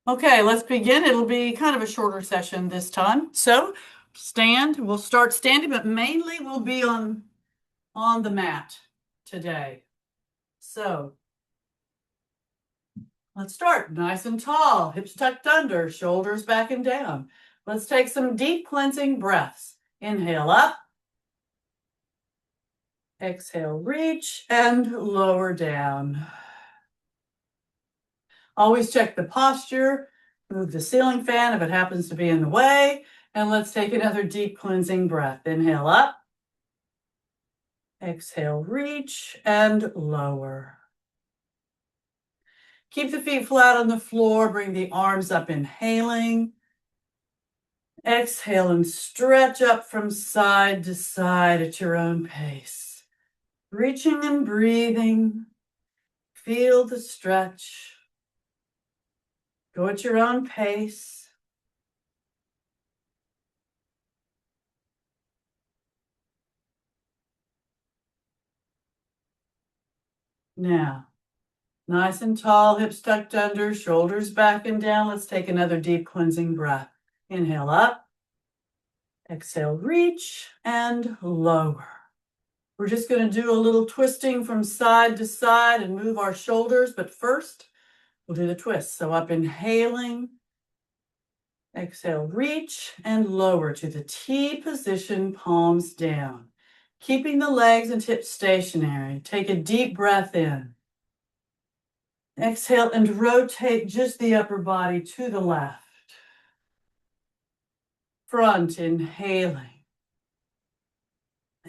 Okay, let's begin. It'll be kind of a shorter session this time. So stand, we'll start standing, but mainly we'll be on the mat today. So let's start nice and tall, hips tucked under, shoulders back and down. Let's take some deep cleansing breaths. Inhale up, exhale, reach and lower down. Always check the posture, move the ceiling fan if it happens to be in the way, and let's take another deep cleansing breath. Inhale up, exhale, reach and lower. Keep the feet flat on the floor, bring the arms up, inhaling. Exhale and stretch up from side to side at your own pace. Reaching and breathing, feel the stretch. Go at your own pace. Now, nice and tall, hips tucked under, shoulders back and down. Let's take another deep cleansing breath. Inhale up, exhale, reach and lower. We're just going to do a little twisting from side to side and move our shoulders, but first we'll do the twist. So up, inhaling, exhale, reach and lower to the T position, palms down. Keeping the legs and hips stationary. Take a deep breath in. Exhale and rotate just the upper body to the left. Front, inhaling.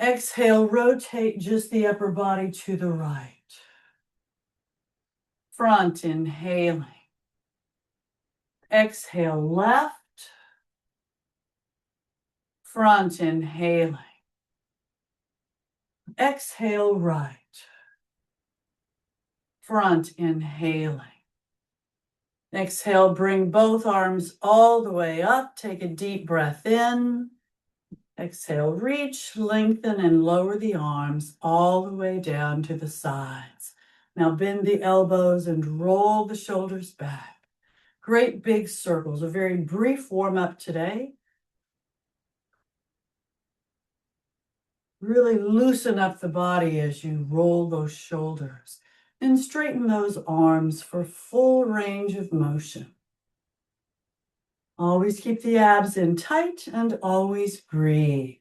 Exhale, rotate just the upper body to the right. Front, inhaling. Exhale, left. Front, inhaling. Exhale, right. Front, inhaling. Exhale, bring both arms all the way up. Take a deep breath in. Exhale, reach, lengthen, and lower the arms all the way down to the sides. Now bend the elbows and roll the shoulders back. Great big circles, a very brief warm-up today. Really loosen up the body as you roll those shoulders and straighten those arms for full range of motion. Always keep the abs in tight and always breathe.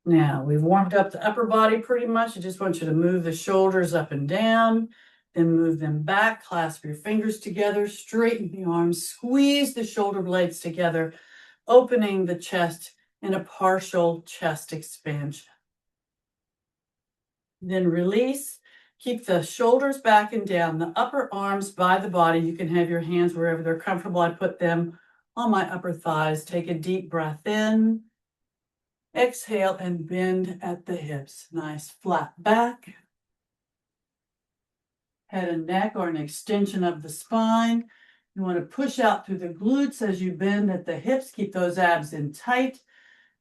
Now, we've warmed up the upper body pretty much. I just want you to move the shoulders up and down, then move them back, clasp your fingers together, straighten the arms, squeeze the shoulder blades together, opening the chest in a partial chest expansion. Then release. Keep the shoulders back and down, the upper arms by the body. You can have your hands wherever they're comfortable. I put them on my upper thighs. Take a deep breath in. Exhale and bend at the hips. Nice flat back. Head and neck are an extension of the spine. You want to push out through the glutes as you bend at the hips. Keep those abs in tight.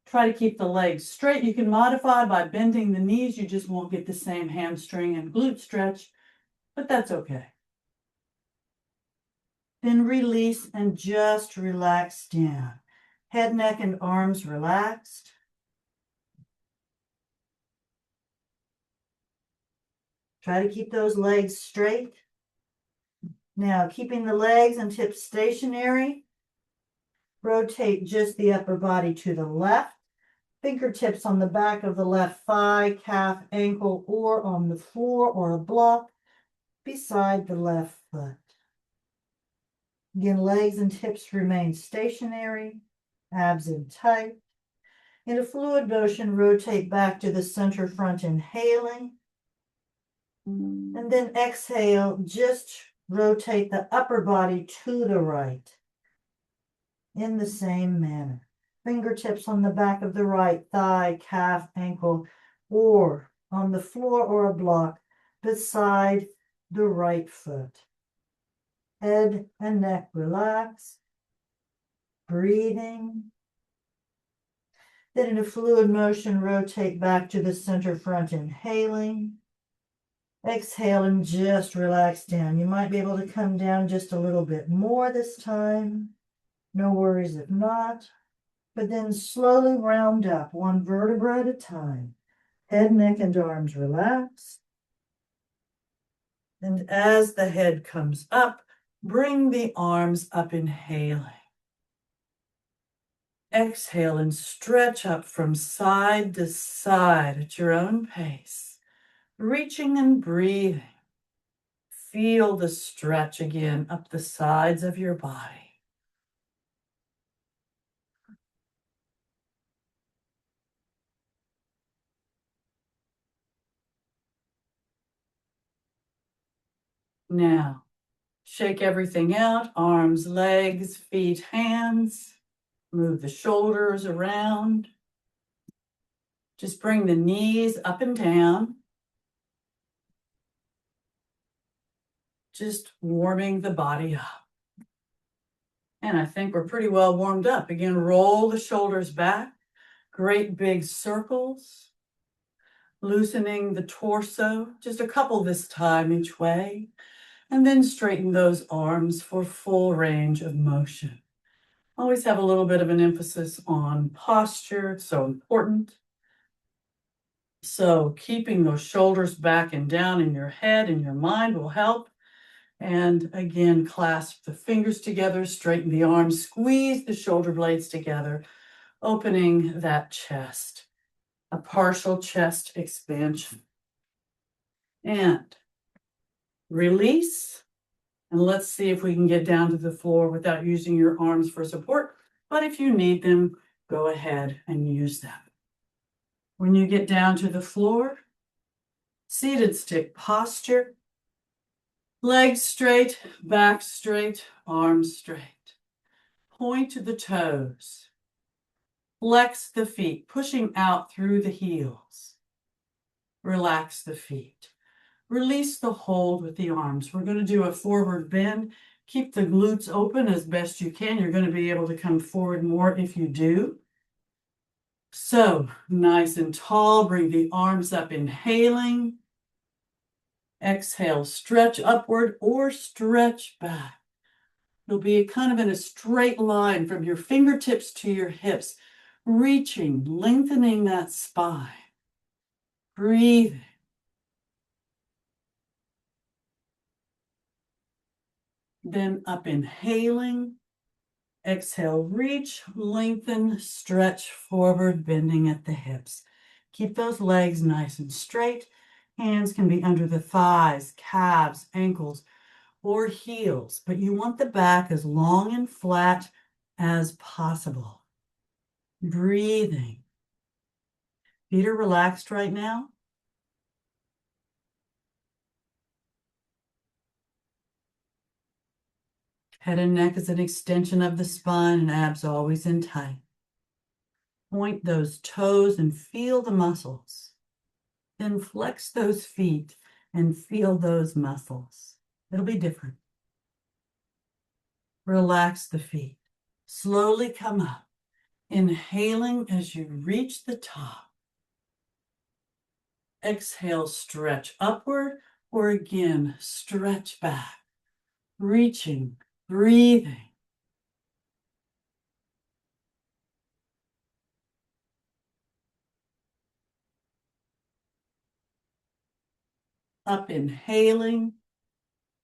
Try to keep the legs straight. You can modify by bending the knees. You just won't get the same hamstring and glute stretch, but that's okay. Then release and just relax down. Head, neck, and arms relaxed. Try to keep those legs straight. Now, keeping the legs and hips stationary, rotate just the upper body to the left. Fingertips on the back of the left thigh, calf, ankle, or on the floor or a block beside the left foot. Again, legs and hips remain stationary, abs in tight. In a fluid motion, rotate back to the center front, inhaling. And then exhale, just rotate the upper body to the right in the same manner. Fingertips on the back of the right thigh, calf, ankle, or on the floor or a block beside the right foot. Head and neck relax, breathing. Then in a fluid motion, rotate back to the center front, inhaling. Exhale and just relax down. You might be able to come down just a little bit more this time. No worries if not. But then slowly round up, one vertebra at a time. Head, neck, and arms relax. And as the head comes up, bring the arms up, inhaling. Exhale and stretch up from side to side at your own pace, reaching and breathing. Feel the stretch again up the sides of your body. Now, shake everything out, arms, legs, feet, hands. Move the shoulders around. Just bring the knees up and down. Just warming the body up. And I think we're pretty well warmed up. Again, roll the shoulders back. Great big circles. Loosening the torso, just a couple this time each way. And then straighten those arms for full range of motion. Always have a little bit of an emphasis on posture. It's so important. So keeping those shoulders back and down in your head and your mind will help. And again, clasp the fingers together, straighten the arms, squeeze the shoulder blades together, opening that chest, a partial chest expansion. And release. And let's see if we can get down to the floor without using your arms for support. But if you need them, go ahead and use them. When you get down to the floor, seated stick posture, legs straight, back straight, arms straight. Point to the toes. Flex the feet, pushing out through the heels. Relax the feet. Release the hold with the arms. We're going to do a forward bend. Keep the glutes open as best you can. You're going to be able to come forward more if you do. So, nice and tall. Bring the arms up, inhaling. Exhale, stretch upward or stretch back. You'll be kind of in a straight line from your fingertips to your hips, reaching, lengthening that spine. Breathing. Then up, inhaling. Exhale, reach, lengthen, stretch forward, bending at the hips. Keep those legs nice and straight. Hands can be under the thighs, calves, ankles, or heels, but you want the back as long and flat as possible. Breathing. Feet are relaxed right now. Head and neck is an extension of the spine and abs always in tight. Point those toes and feel the muscles. Then flex those feet and feel those muscles. It'll be different. Relax the feet. Slowly come up, inhaling as you reach the top. Exhale, stretch upward, or again, stretch back. Reaching, breathing. Up, inhaling.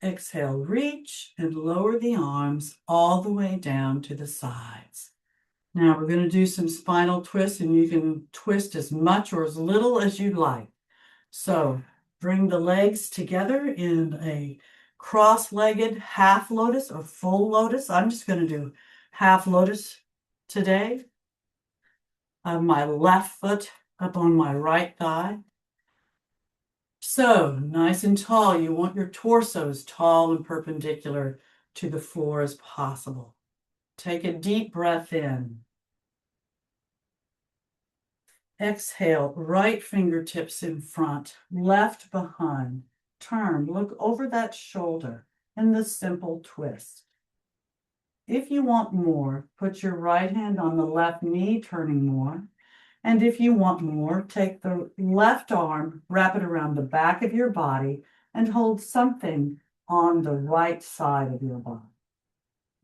Exhale, reach and lower the arms all the way down to the sides. Now we're going to do some spinal twists, and you can twist as much or as little as you'd like. So bring the legs together in a cross-legged half lotus or full lotus. I'm just going to do half lotus today. My left foot up on my right thigh. So nice and tall. You want your torso as tall and perpendicular to the floor as possible. Take a deep breath in. Exhale, right fingertips in front, left behind. Turn, look over that shoulder in the simple twist. If you want more, put your right hand on the left knee, turning more, And if you want more, take the left arm, wrap it around the back of your body, and hold something on the right side of your body.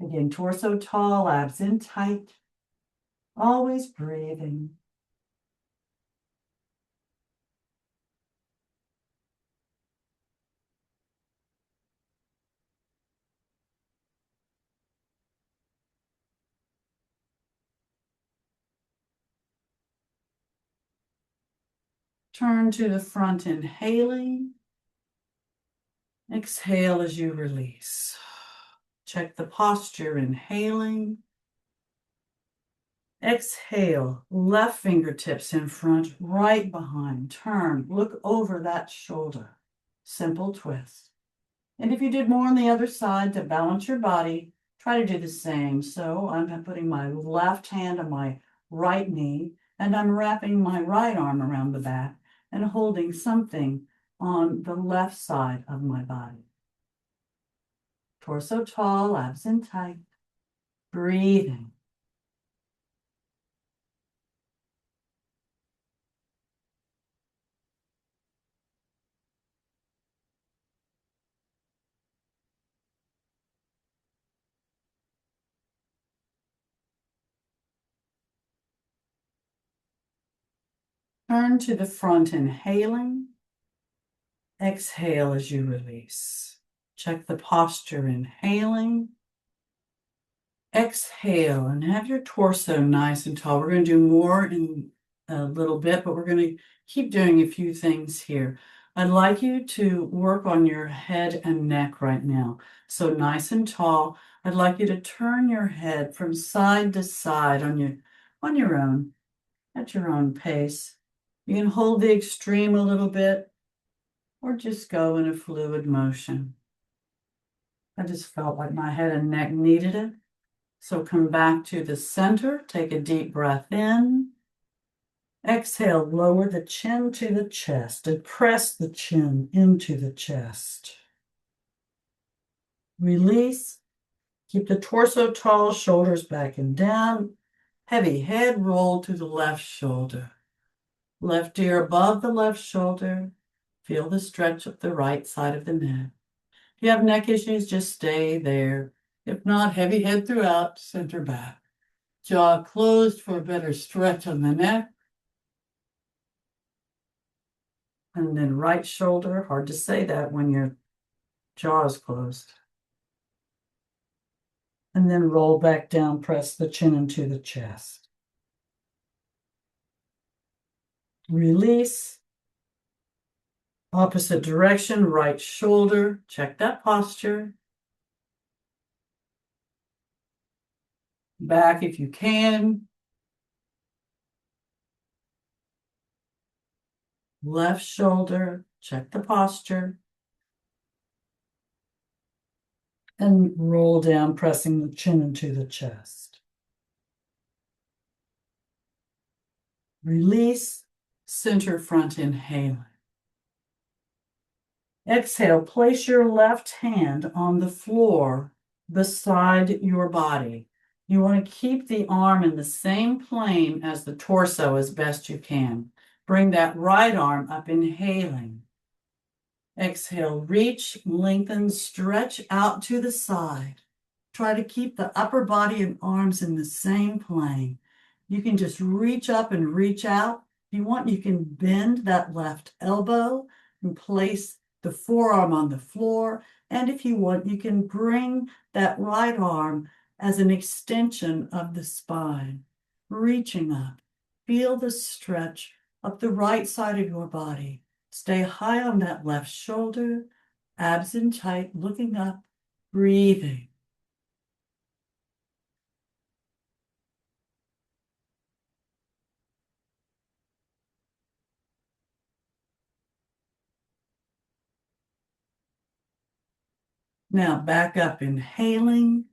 Again, torso tall, abs in tight, always breathing. Turn to the front, inhaling. Exhale as you release. Check the posture, inhaling. Exhale, left fingertips in front, right behind. Turn, look over that shoulder. Simple twist. And if you did more on the other side to balance your body, try to do the same. So I'm putting my left hand on my right knee, and I'm wrapping my right arm around the back and holding something on the left side of my body. Torso tall, abs in tight. Breathing. Turn to the front, inhaling. Exhale as you release. Check the posture, inhaling. Exhale and have your torso nice and tall. We're going to do more in a little bit, but we're going to keep doing a few things here. I'd like you to work on your head and neck right now. So nice and tall. I'd like you to turn your head from side to side on your own, at your own pace. You can hold the extreme a little bit or just go in a fluid motion. I just felt like my head and neck needed it. So come back to the center, take a deep breath in. Exhale, lower the chin to the chest and press the chin into the chest. Release. Keep the torso tall, shoulders back and down. Heavy head roll to the left shoulder. Left ear above the left shoulder. Feel the stretch of the right side of the neck. If you have neck issues, just stay there. If not, heavy head throughout, center back. Jaw closed for a better stretch on the neck. And then right shoulder, hard to say that when your jaw is closed. And then roll back down, press the chin into the chest. Release. Opposite direction, right shoulder. Check that posture. Back if you can. Left shoulder, check the posture. And roll down, pressing the chin into the chest. Release, center front, inhaling. Exhale, place your left hand on the floor beside your body. You want to keep the arm in the same plane as the torso as best you can. Bring that right arm up, inhaling. Exhale, reach, lengthen, stretch out to the side. Try to keep the upper body and arms in the same plane. You can just reach up and reach out. If you want, you can bend that left elbow and place the forearm on the floor. And if you want, you can bring that right arm as an extension of the spine, reaching up. Feel the stretch up the right side of your body. Stay high on that left shoulder, abs in tight, looking up, breathing. Now back up, inhaling.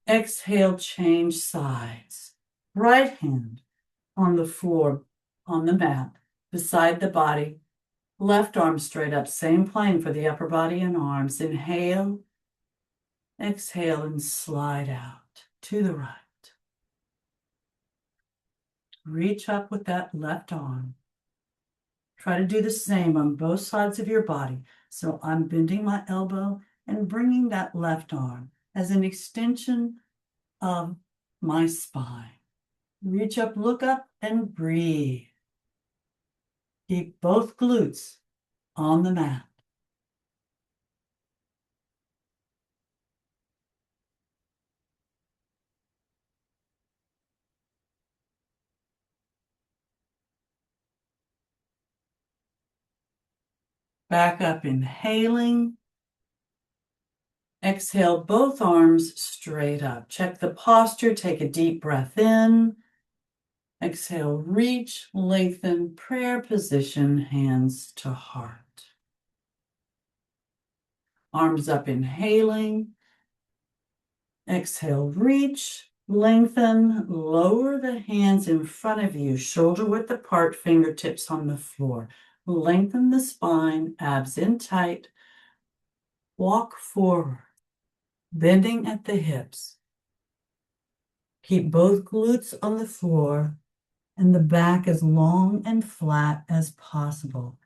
Exhale, change sides. Right hand on the floor, on the mat, beside the body. Left arm straight up, same plane for the upper body and arms. Inhale, exhale, and slide out to the right. reach up with that left arm. Try to do the same on both sides of your body. So I'm bending my elbow and bringing that left arm as an extension of my spine. Reach up, look up, and breathe. Keep both glutes on the mat. Back up, inhaling. Exhale, both arms straight up. Check the posture. Take a deep breath in. Exhale, reach, lengthen, prayer position, hands to heart. Arms up, inhaling. Exhale, reach, lengthen, lower the hands in front of you, shoulder width apart, fingertips on the floor. Lengthen the spine, abs in tight. Walk forward, bending at the hips. Keep both glutes on the floor and the back as long and flat as possible.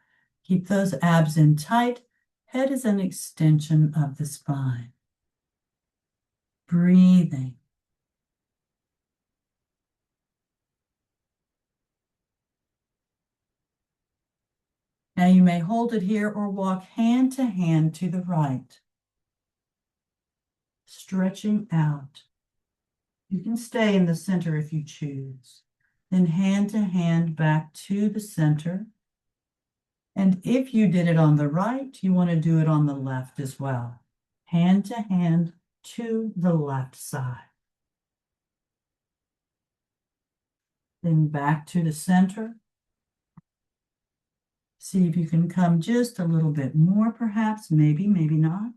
Keep those abs in tight. Head is an extension of the spine. Breathing. Now you may hold it here or walk hand to hand to the right. Stretching out. You can stay in the center if you choose. Then hand to hand back to the center. And if you did it on the right, you want to do it on the left as well. Hand to hand to the left side. Then back to the center. See if you can come just a little bit more, perhaps, maybe not.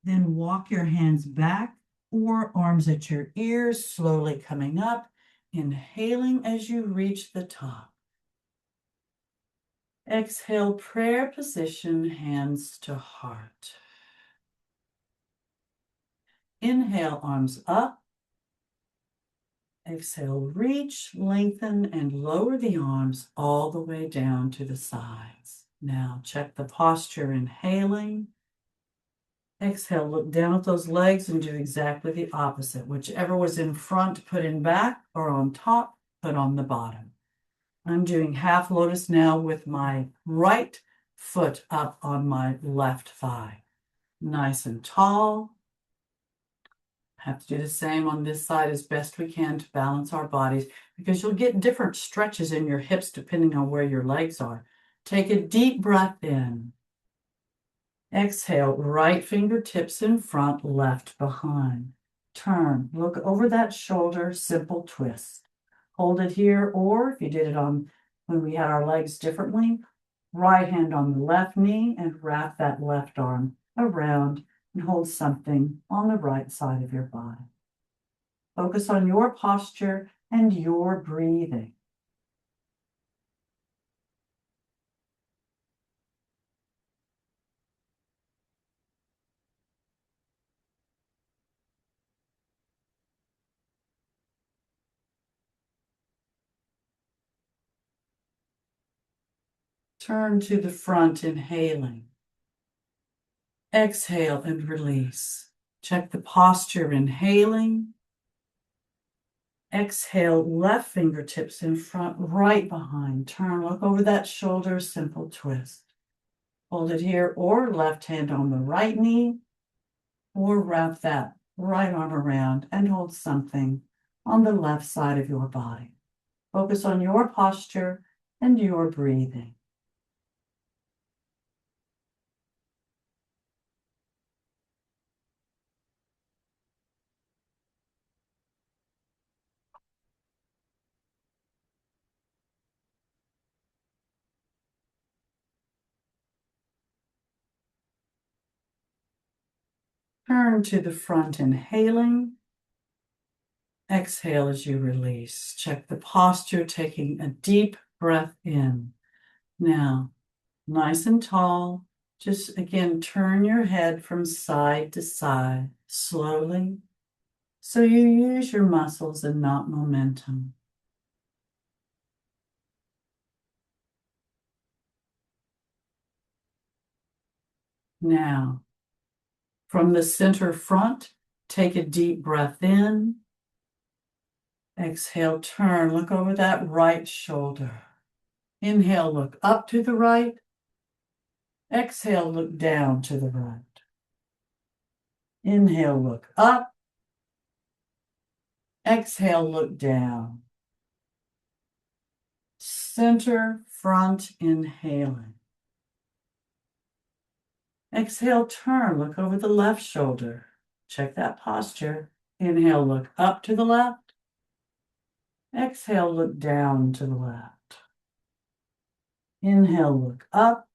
Then walk your hands back or arms at your ears, slowly coming up, inhaling as you reach the top. Exhale, prayer position, hands to heart. Inhale, arms up. Exhale, reach, lengthen, and lower the arms all the way down to the sides. Now check the posture, inhaling. Exhale, look down at those legs and do exactly the opposite. Whichever was in front, put in back, or on top, put on the bottom. I'm doing half lotus now with my right foot up on my left thigh. Nice and tall. Have to do the same on this side as best we can to balance our bodies, because you'll get different stretches in your hips depending on where your legs are. Take a deep breath in. Exhale, right fingertips in front, left behind. Turn, look over that shoulder, simple twist. Hold it here, or if you did it on when we had our legs differently, right hand on the left knee and wrap that left arm around and hold something on the right side of your body. Focus on your posture and your breathing. Turn to the front, inhaling. Exhale and release. Check the posture, inhaling. Exhale, left fingertips in front, right behind. Turn, look over that shoulder, simple twist. Hold it here, or left hand on the right knee, or wrap that right arm around and hold something on the left side of your body. Focus on your posture and your breathing. Turn to the front, inhaling. Exhale as you release. Check the posture, taking a deep breath in. Now, nice and tall. Just again, turn your head from side to side slowly, so you use your muscles and not momentum. Now, from the center front, take a deep breath in. Exhale, turn, look over that right shoulder. Inhale, look up to the right. Exhale, look down to the right. Inhale, look up. Exhale, look down. Center, front, inhaling. Exhale, turn, look over the left shoulder. Check that posture. Inhale, look up to the left. Exhale, look down to the left. Inhale, look up.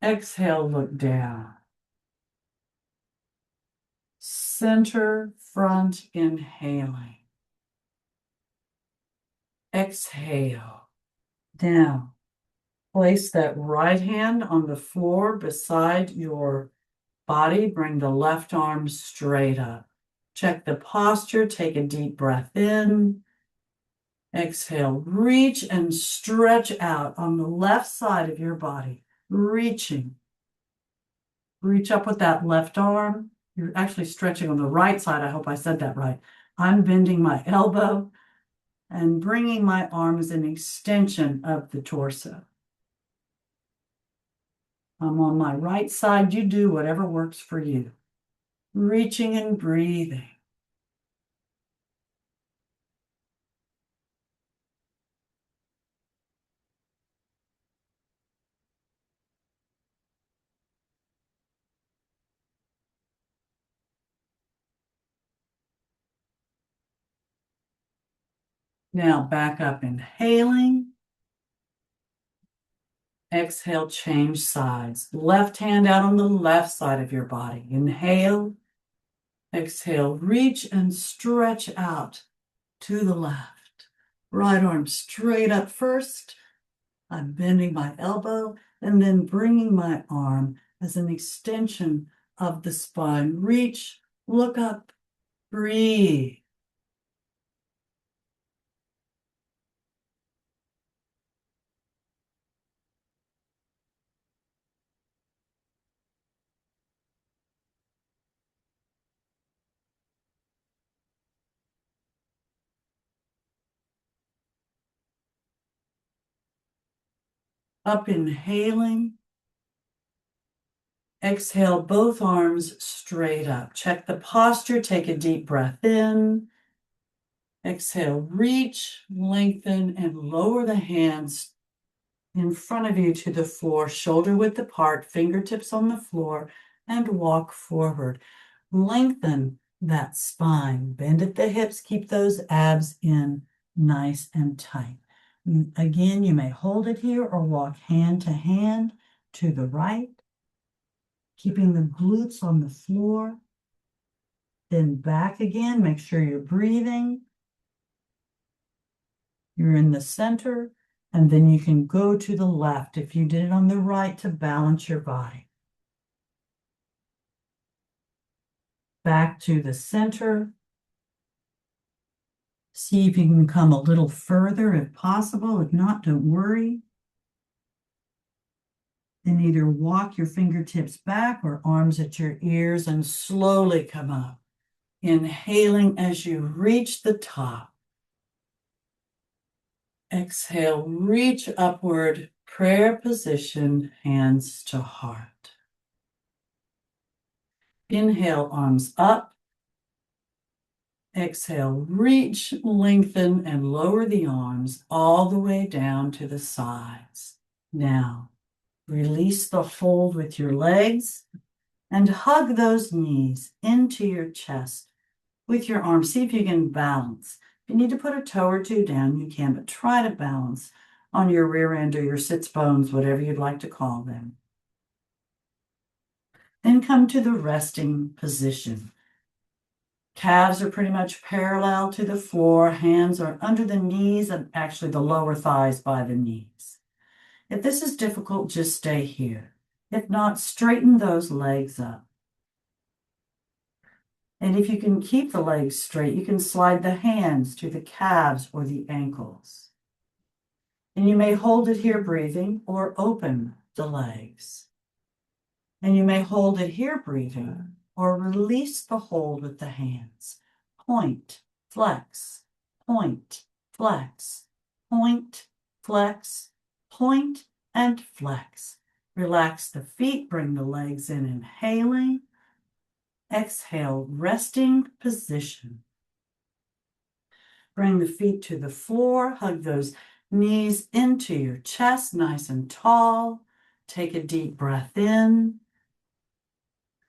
Exhale, look down. Center, front, inhaling. Exhale. Down. Place that right hand on the floor beside your body. Bring the left arm straight up. Check the posture. Take a deep breath in. Exhale. Reach and stretch out on the left side of your body. Reaching. Reach up with that left arm. You're actually stretching on the right side. I hope I said that right. I'm bending my elbow and bringing my arm as an extension of the torso. I'm on my right side. You do whatever works for you. Reaching and breathing. Now back up, inhaling. Exhale, change sides. Left hand out on the left side of your body. Inhale. Exhale, reach and stretch out to the left. Right arm straight up first. I'm bending my elbow and then bringing my arm as an extension of the spine. Reach, look up, breathe. Up, inhaling. Exhale, both arms straight up. Check the posture. Take a deep breath in. Exhale, reach, lengthen, and lower the hands in front of you to the floor, shoulder width apart, fingertips on the floor, and walk forward. Lengthen that spine. Bend at the hips. Keep those abs in nice and tight. Again, you may hold it here or walk hand to hand to the right, keeping the glutes on the floor. Then back again. Make sure you're breathing. You're in the center, and then you can go to the left if you did it on the right to balance your body. Back to the center. See if you can come a little further if possible. If not, don't worry. Then either walk your fingertips back or arms at your ears and slowly come up. Inhaling as you reach the top. Exhale, reach upward, prayer position, hands to heart. Inhale, arms up. Exhale, reach, lengthen, and lower the arms all the way down to the sides. Now, release the hold with your legs and hug those knees into your chest with your arms. See if you can balance. If you need to put a toe or two down, you can, but try to balance on your rear end or your sits bones, whatever you'd like to call them. Then come to the resting position. Calves are pretty much parallel to the floor. Hands are under the knees and actually the lower thighs by the knees. If this is difficult, just stay here. If not, straighten those legs up. And if you can keep the legs straight, you can slide the hands to the calves or the ankles. And you may hold it here breathing or open the legs. And you may hold it here breathing, or release the hold with the hands. Point, flex, point, flex, point, flex, point, and flex. Relax the feet, bring the legs in, inhaling. Exhale, resting position. Bring the feet to the floor, hug those knees into your chest, nice and tall. Take a deep breath in.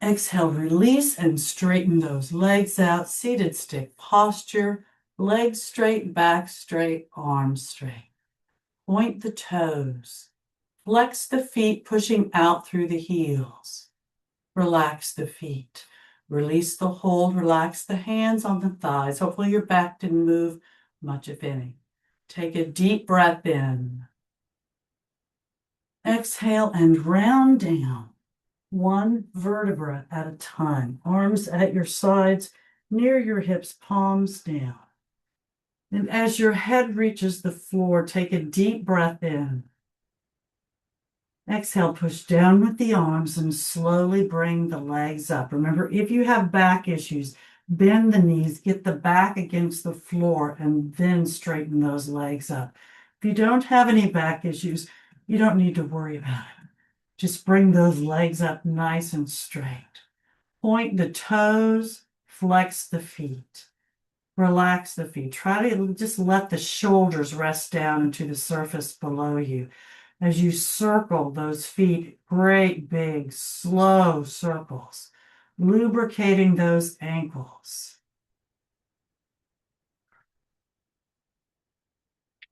Exhale, release and straighten those legs out. Seated stick posture, legs straight, back straight, arms straight. Point the toes. Flex the feet, pushing out through the heels. Relax the feet. Release the hold, relax the hands on the thighs. Hopefully your back didn't move much, if any. Take a deep breath in. Exhale and round down. One vertebra at a time. Arms at your sides, near your hips, palms down. And as your head reaches the floor, take a deep breath in. Exhale, push down with the arms and slowly bring the legs up. Remember, if you have back issues, bend the knees, get the back against the floor, and then straighten those legs up. If you don't have any back issues, you don't need to worry about it. Just bring those legs up nice and straight. Point the toes, flex the feet. Relax the feet. Try to just let the shoulders rest down into the surface below you. As you circle those feet, great big, slow circles, lubricating those ankles.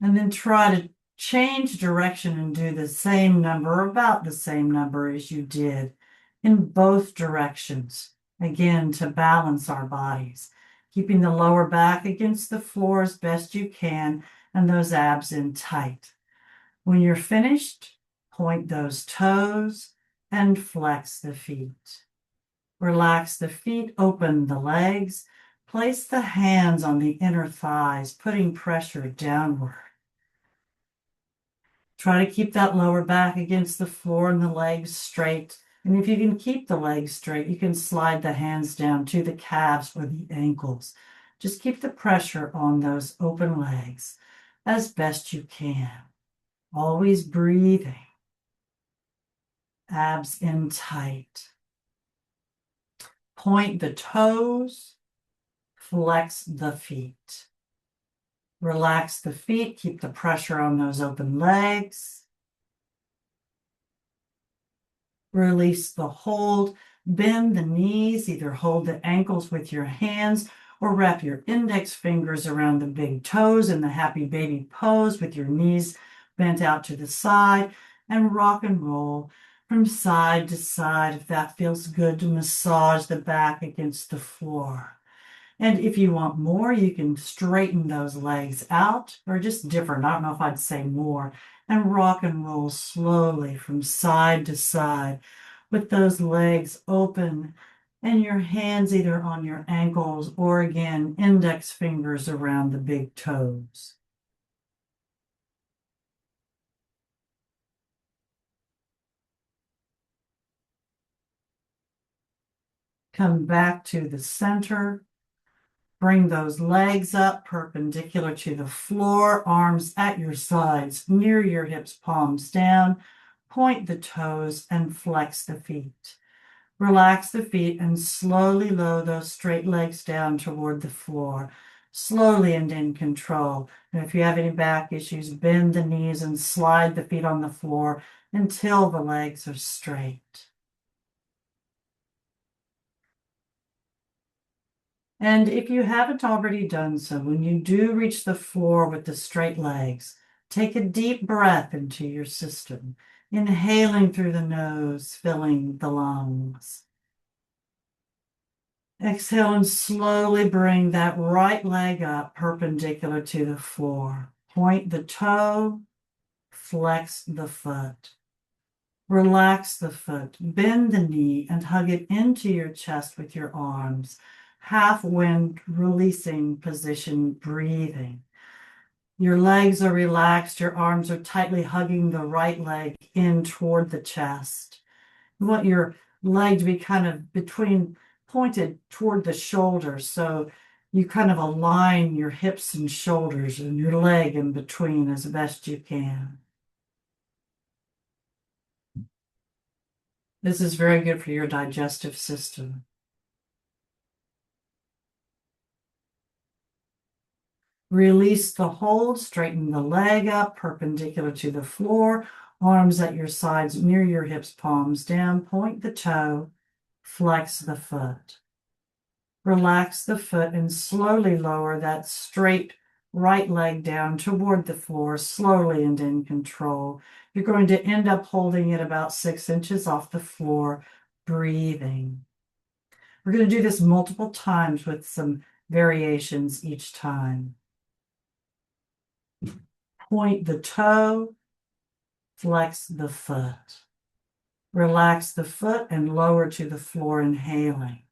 And then try to change direction and do the same number, about the same number as you did in both directions. Again, to balance our bodies, keeping the lower back against the floor as best you can and those abs in tight. When you're finished, point those toes and flex the feet. Relax the feet, open the legs, place the hands on the inner thighs, putting pressure downward. Try to keep that lower back against the floor and the legs straight. And if you can keep the legs straight, you can slide the hands down to the calves or the ankles. Just keep the pressure on those open legs as best you can. Always breathing. Abs in tight. Point the toes. Flex the feet. Relax the feet. Keep the pressure on those open legs. Release the hold. Bend the knees. Either hold the ankles with your hands or wrap your index fingers around the big toes in the happy baby pose with your knees bent out to the side, and rock and roll from side to side if that feels good, to massage the back against the floor. And if you want more, you can straighten those legs out, or just different. I don't know if I'd say more, and rock and roll slowly from side to side with those legs open and your hands either on your ankles or, again, index fingers around the big toes. Come back to the center. Bring those legs up perpendicular to the floor, arms at your sides, near your hips, palms down. Point the toes and flex the feet. Relax the feet and slowly lower those straight legs down toward the floor, slowly and in control. And if you have any back issues, bend the knees and slide the feet on the floor until the legs are straight. And if you haven't already done so, when you do reach the floor with the straight legs, take a deep breath into your system, inhaling through the nose, filling the lungs. Exhale and slowly bring that right leg up perpendicular to the floor. Point the toe, flex the foot. Relax the foot, bend the knee, and hug it into your chest with your arms. Half wind, releasing position, breathing. Your legs are relaxed. Your arms are tightly hugging the right leg in toward the chest. You want your leg to be kind of pointed toward the shoulders. So you kind of align your hips and shoulders and your leg in between as best you can. This is very good for your digestive system. Release the hold, straighten the leg up, perpendicular to the floor, arms at your sides near your hips, palms down, point the toe, flex the foot. Relax the foot and slowly lower that straight right leg down toward the floor, slowly and in control. You're going to end up holding it about 6 inches off the floor, breathing. We're going to do this multiple times with some variations each time. Point the toe, flex the foot. Relax the foot and lower to the floor, inhaling.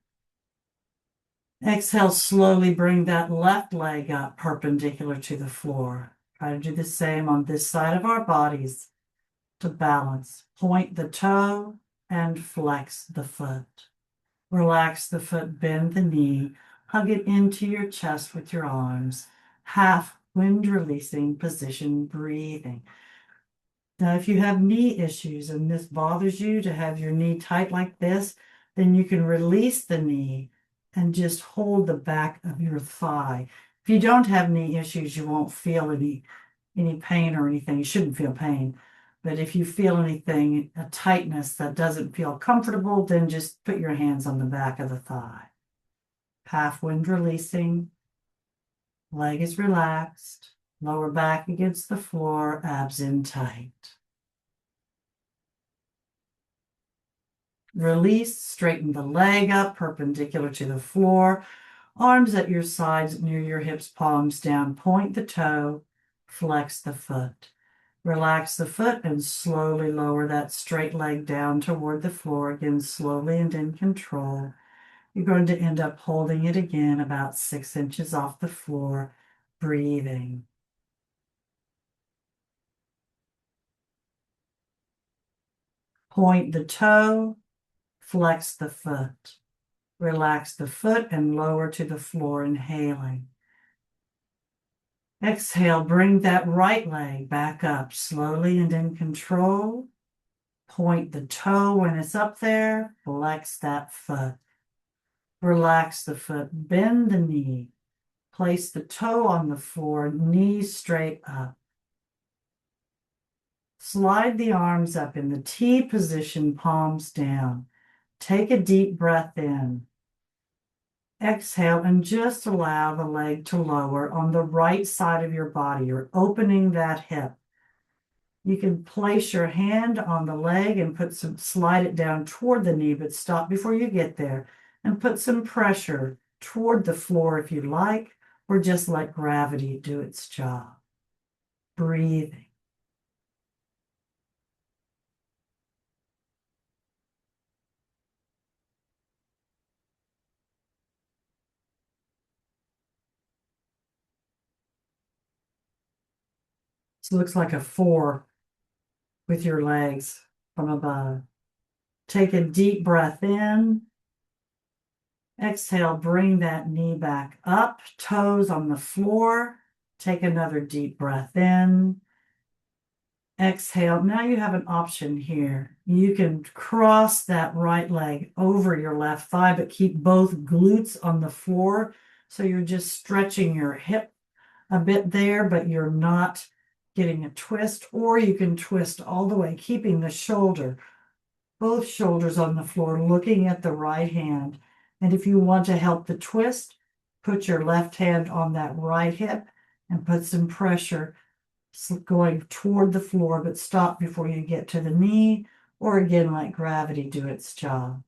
Exhale, slowly bring that left leg up perpendicular to the floor. Try to do the same on this side of our bodies to balance. Point the toe and flex the foot. Relax the foot, bend the knee, hug it into your chest with your arms. Half wind releasing position, breathing. Now, if you have knee issues and this bothers you to have your knee tight like this, then you can release the knee and just hold the back of your thigh. If you don't have knee issues, you won't feel any pain or anything. You shouldn't feel pain. But if you feel anything, a tightness that doesn't feel comfortable, then just put your hands on the back of the thigh. Half wind releasing. Leg is relaxed. Lower back against the floor, abs in tight. Release, straighten the leg up, perpendicular to the floor. Arms at your sides, near your hips, palms down. Point the toe, flex the foot. Relax the foot and slowly lower that straight leg down toward the floor. Again, slowly and in control. You're going to end up holding it again about 6 inches off the floor, breathing. Point the toe, flex the foot. Relax the foot and lower to the floor, inhaling. Exhale, bring that right leg back up slowly and in control. Point the toe when it's up there, flex that foot. Relax the foot, bend the knee. Place the toe on the floor, knees straight up. Slide the arms up in the T position, palms down. Take a deep breath in. Exhale and just allow the leg to lower on the right side of your body. You're opening that hip. You can place your hand on the leg and slide it down toward the knee, but stop before you get there and put some pressure toward the floor if you like, or just let gravity do its job. Breathing. This looks like a 4 with your legs from above. Take a deep breath in. Exhale, bring that knee back up, toes on the floor. Take another deep breath in. Exhale. Now you have an option here. You can cross that right leg over your left thigh, but keep both glutes on the floor. So you're just stretching your hip a bit there, but you're not getting a twist. Or you can twist all the way, keeping the shoulder, both shoulders on the floor, looking at the right hand. And if you want to help the twist, put your left hand on that right hip and put some pressure going toward the floor, but stop before you get to the knee, or again, let gravity do its job.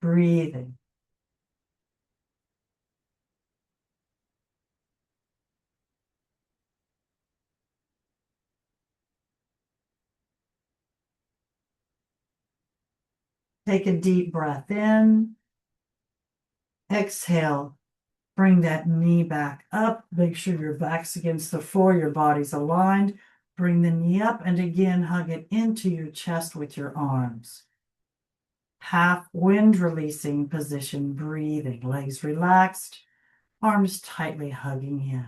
Breathing. Take a deep breath in. Exhale. Bring that knee back up. Make sure your back's against the floor, your body's aligned. Bring the knee up and again hug it into your chest with your arms. Half wind releasing position, breathing, legs relaxed, arms tightly hugging in.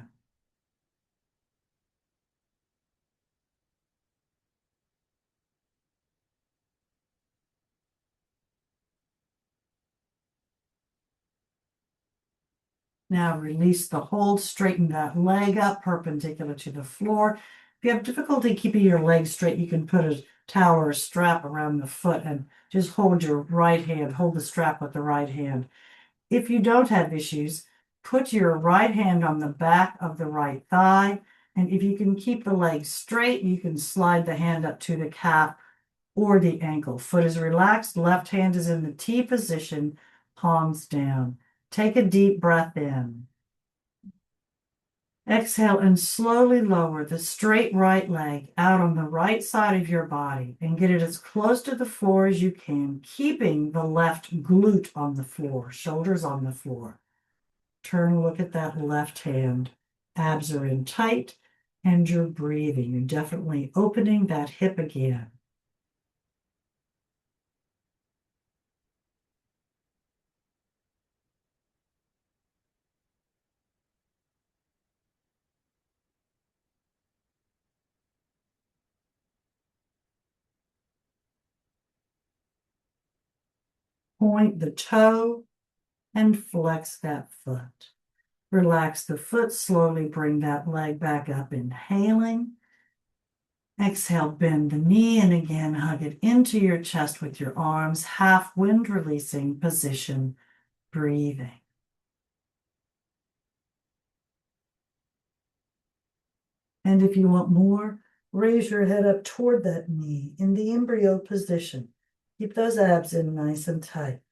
Now release the hold, straighten that leg up perpendicular to the floor. If you have difficulty keeping your legs straight, you can put a towel or a strap around the foot and just hold your right hand, hold the strap with the right hand. If you don't have issues, put your right hand on the back of the right thigh, and if you can keep the leg straight, you can slide the hand up to the calf or the ankle. Foot is relaxed, left hand is in the T position, palms down. Take a deep breath in. Exhale and slowly lower the straight right leg out on the right side of your body and get it as close to the floor as you can, keeping the left glute on the floor, shoulders on the floor. Turn and look at that left hand. Abs are in tight and you're breathing. You're definitely opening that hip again. Point the toe and flex that foot. Relax the foot, slowly bring that leg back up, inhaling. Exhale, bend the knee, and again, hug it into your chest with your arms, half wind releasing position, breathing. And if you want more, raise your head up toward that knee in the embryo position. Keep those abs in nice and tight.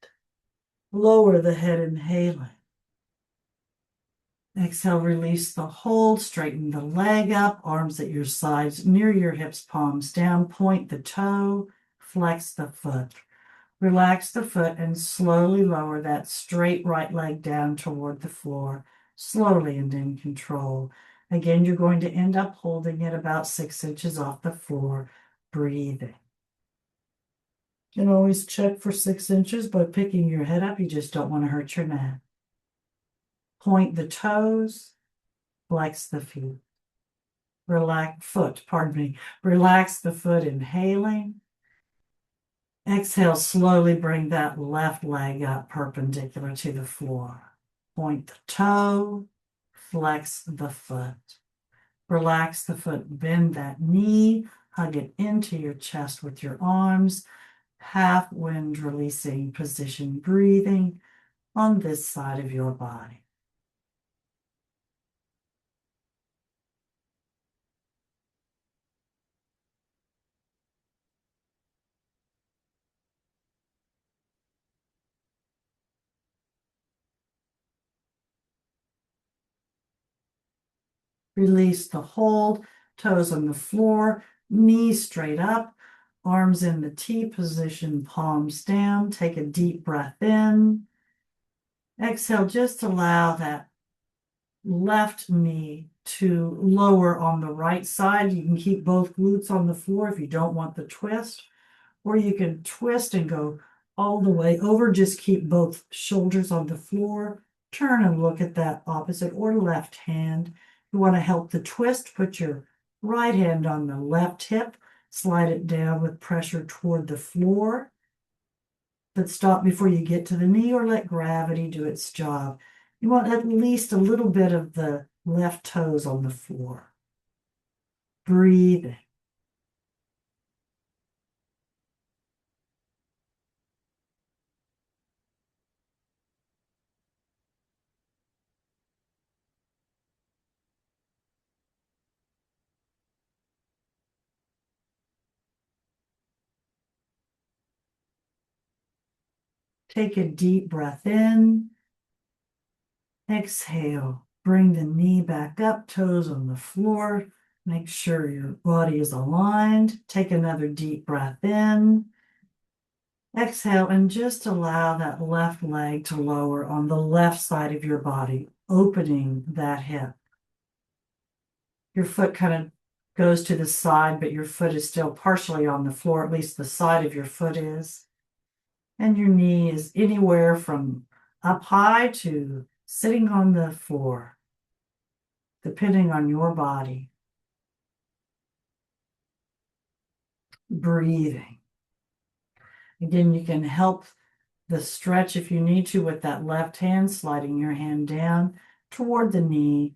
Lower the head, inhaling. Exhale, release the hold, straighten the leg up, arms at your sides, near your hips, palms down, point the toe, flex the foot. Relax the foot and slowly lower that straight right leg down toward the floor, slowly and in control. Again, you're going to end up holding it about 6 inches off the floor, breathing. You can always check for 6 inches by picking your head up. You just don't want to hurt your neck. Point the toes, flex the feet. Relax the foot, inhaling. Exhale, slowly bring that left leg up perpendicular to the floor. Point the toe, flex the foot. Relax the foot, bend that knee, hug it into your chest with your arms, half wind releasing position, breathing on this side of your body. Release the hold, toes on the floor, knees straight up, arms in the T position, palms down. Take a deep breath in. Exhale, just allow that left knee to lower on the right side. You can keep both glutes on the floor if you don't want the twist, or you can twist and go all the way over. Just keep both shoulders on the floor. Turn and look at that opposite or left hand. You want to help the twist, put your right hand on the left hip, slide it down with pressure toward the floor, but stop before you get to the knee or let gravity do its job. You want at least a little bit of the left toes on the floor. Breathe. Take a deep breath in. Exhale. Bring the knee back up, toes on the floor. Make sure your body is aligned. Take another deep breath in. Exhale and just allow that left leg to lower on the left side of your body, opening that hip. Your foot kind of goes to the side, but your foot is still partially on the floor, at least the side of your foot is. And your knee is anywhere from up high to sitting on the floor, depending on your body. Breathing. Again, you can help the stretch if you need to with that left hand, sliding your hand down toward the knee,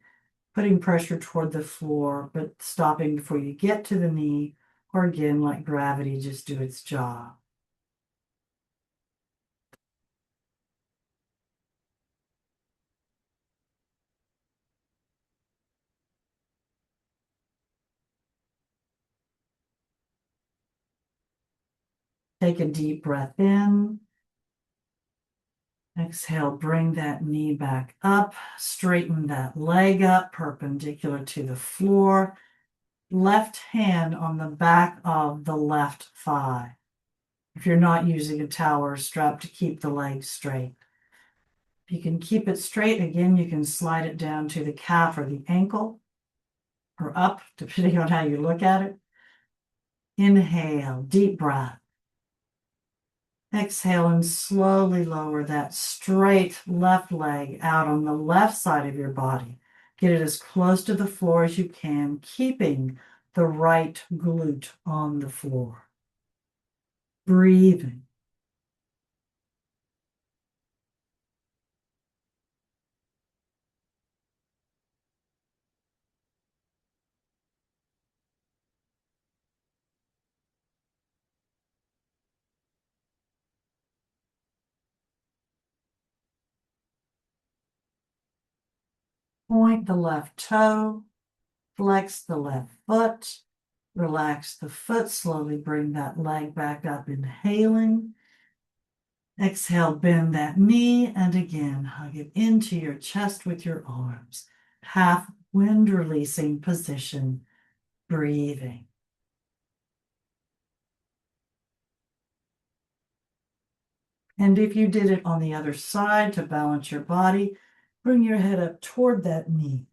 putting pressure toward the floor, but stopping before you get to the knee, or again, let gravity just do its job. Take a deep breath in. Exhale, bring that knee back up, straighten that leg up perpendicular to the floor. Left hand on the back of the left thigh. If you're not using a towel or strap to keep the leg straight. If you can keep it straight, again, you can slide it down to the calf or the ankle, or up, depending on how you look at it. Inhale, deep breath. Exhale and slowly lower that straight left leg out on the left side of your body. Get it as close to the floor as you can, keeping the right glute on the floor. Breathing. Point the left toe, flex the left foot, relax the foot, slowly bring that leg back up, inhaling. Exhale, bend that knee, and again, hug it into your chest with your arms. Half wind releasing position, breathing. And if you did it on the other side to balance your body, bring your head up toward that knee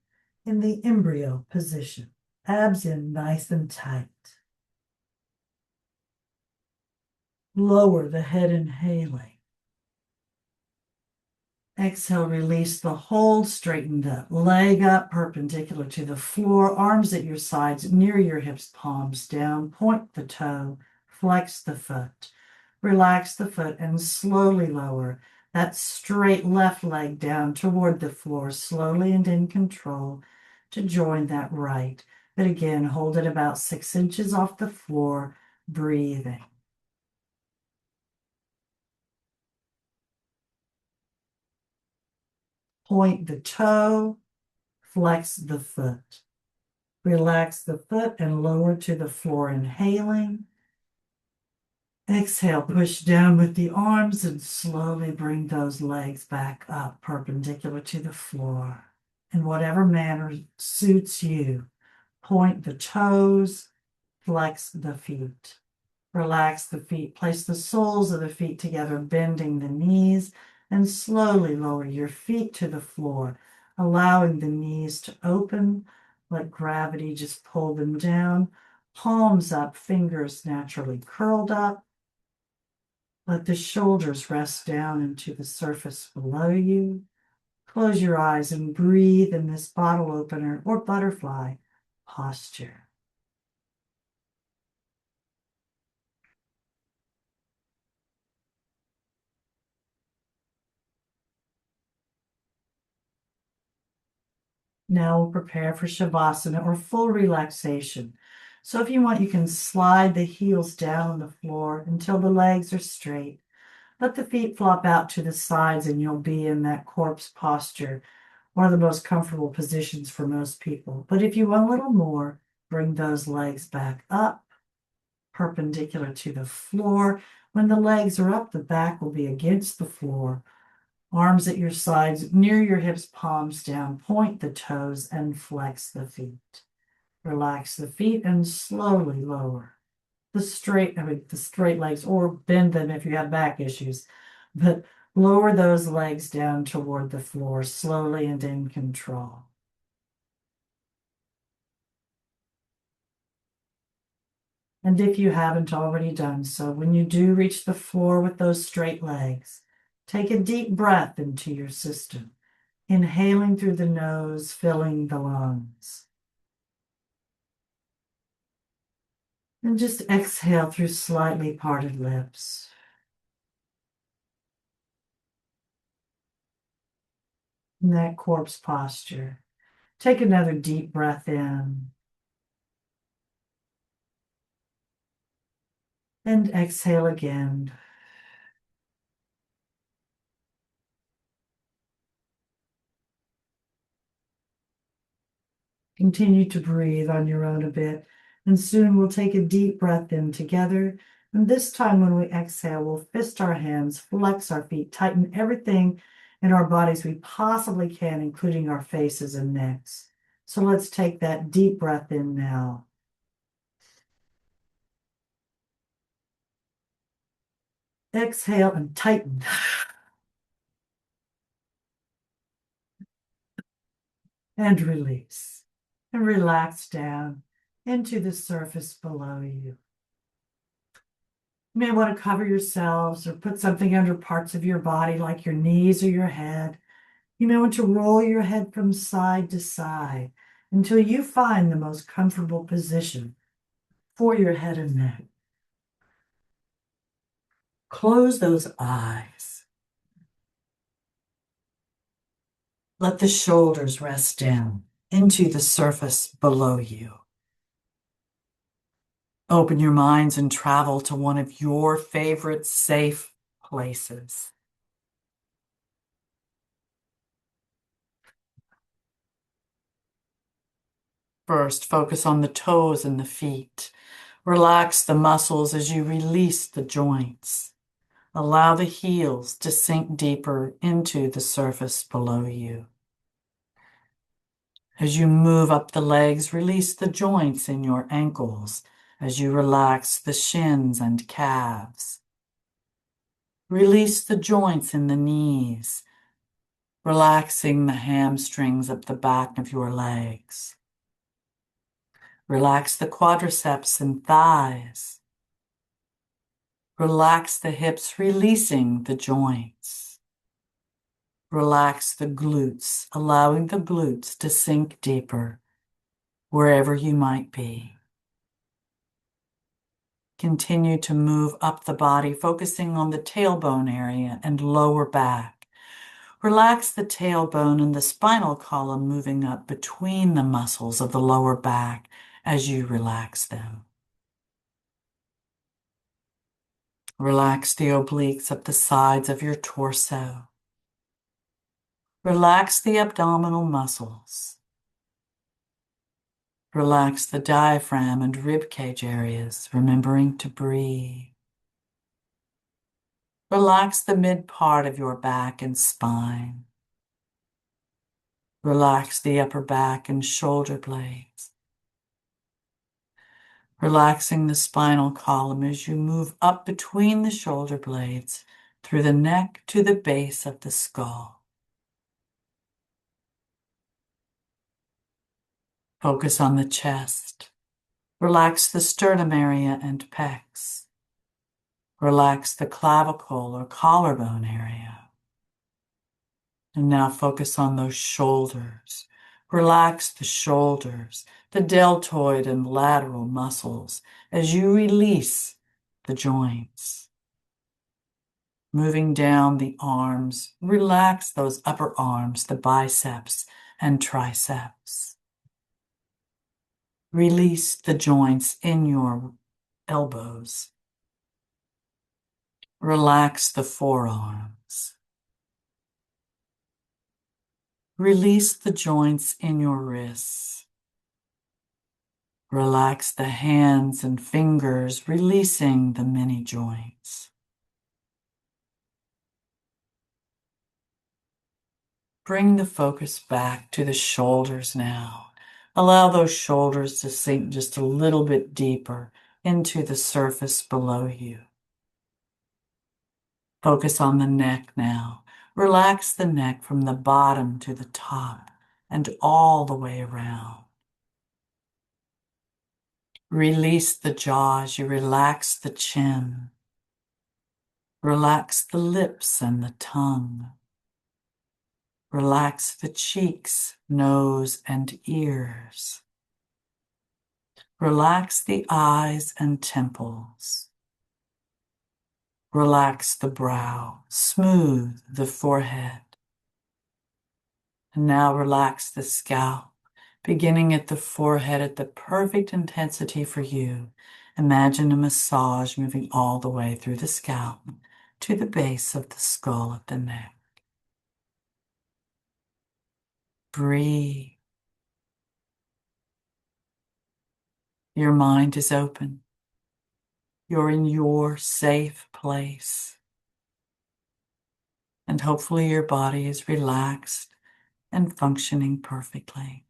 in the embryo position. Abs in nice and tight. Lower the head, inhaling. Exhale, release the hold, straighten the leg up perpendicular to the floor, arms at your sides, near your hips, palms down, point the toe, flex the foot. Relax the foot and slowly lower that straight left leg down toward the floor, slowly and in control to join that right. But again, hold it about 6 inches off the floor, breathing. Point the toe, flex the foot. Relax the foot and lower to the floor, inhaling. Exhale, push down with the arms and slowly bring those legs back up perpendicular to the floor. In whatever manner suits you, point the toes, flex the feet. Relax the feet, place the soles of the feet together, bending the knees, and slowly lower your feet to the floor, allowing the knees to open, let gravity just pull them down, palms up, fingers naturally curled up. Let the shoulders rest down into the surface below you. Close your eyes and breathe in this bottle opener or butterfly posture. Now we'll prepare for Shavasana or full relaxation. So if you want, you can slide the heels down on the floor until the legs are straight. Let the feet flop out to the sides and you'll be in that corpse posture, one of the most comfortable positions for most people. But if you want a little more, bring those legs back up, perpendicular to the floor. When the legs are up, the back will be against the floor. Arms at your sides, near your hips, palms down, point the toes and flex the feet. Relax the feet and slowly lower the straight legs, or bend them if you have back issues, but lower those legs down toward the floor slowly and in control. 1 And if you haven't already done so, when you do reach the floor with those straight legs, take a deep breath into your system, inhaling through the nose, filling the lungs. And just exhale through slightly parted lips. In that corpse posture, take another deep breath in. And exhale again. Continue to breathe on your own a bit, and soon we'll take a deep breath in together. And this time when we exhale, we'll fist our hands, flex our feet, tighten everything in our bodies we possibly can, including our faces and necks. So let's take that deep breath in now. Exhale and tighten. And release. And relax down into the surface below you. You may want to cover yourselves or put something under parts of your body like your knees or your head. You may want to roll your head from side to side until you find the most comfortable position for your head and neck. Close those eyes. Let the shoulders rest down into the surface below you. Open your minds and travel to one of your favorite safe places. First, focus on the toes and the feet. Relax the muscles as you release the joints. Allow the heels to sink deeper into the surface below you. As you move up the legs, release the joints in your ankles as you relax the shins and calves. Release the joints in the knees, relaxing the hamstrings up the back of your legs. Relax the quadriceps and thighs. Relax the hips, releasing the joints. Relax the glutes, allowing the glutes to sink deeper wherever you might be. Continue to move up the body, focusing on the tailbone area and lower back. Relax the tailbone and the spinal column moving up between the muscles of the lower back as you relax them. Relax the obliques up the sides of your torso. Relax the abdominal muscles. Relax the diaphragm and rib cage areas, remembering to breathe. Relax the mid part of your back and spine. Relax the upper back and shoulder blades. Relaxing the spinal column as you move up between the shoulder blades through the neck to the base of the skull. Focus on the chest. Relax the sternum area and pecs. Relax the clavicle or collarbone area. And now focus on those shoulders. Relax the shoulders, the deltoid and lateral muscles as you release the joints. Moving down the arms, relax those upper arms, the biceps and triceps. Release the joints in your elbows. Relax the forearms. Release the joints in your wrists. Relax the hands and fingers, releasing the many joints. Bring the focus back to the shoulders now. Allow those shoulders to sink just a little bit deeper into the surface below you. Focus on the neck now. Relax the neck from the bottom to the top and all the way around. Release the jaw as you relax the chin. Relax the lips and the tongue. Relax the cheeks, nose, and ears. Relax the eyes and temples. Relax the brow, smooth the forehead. And now relax the scalp, beginning at the forehead at the perfect intensity for you. Imagine a massage moving all the way through the scalp to the base of the skull of the neck. Breathe. Your mind is open. You're in your safe place. And hopefully your body is relaxed and functioning perfectly.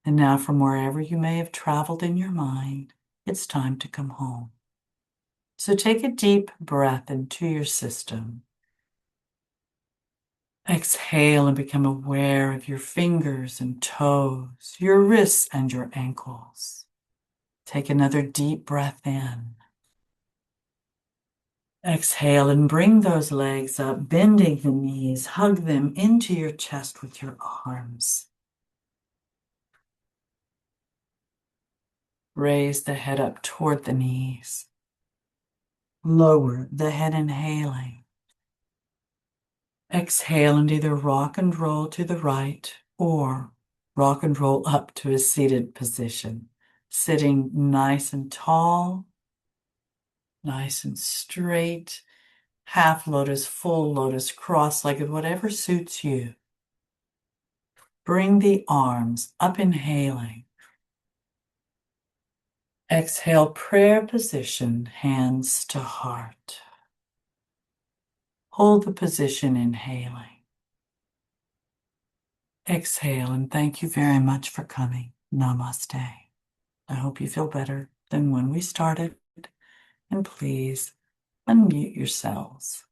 And now from wherever you may have traveled in your mind, it's time to come home. So take a deep breath into your system. Exhale and become aware of your fingers and toes, your wrists and your ankles. Take another deep breath in. Exhale and bring those legs up, bending the knees. Hug them into your chest with your arms. Raise the head up toward the knees. Lower the head, inhaling. Exhale and either rock and roll to the right or rock and roll up to a seated position. Sitting nice and tall, nice and straight, half lotus, full lotus, cross-legged, whatever suits you. Bring the arms up, inhaling. Exhale, prayer position, hands to heart. Hold the position, inhaling. Exhale, and thank you very much for coming. Namaste. I hope you feel better than when we started, and please unmute yourselves.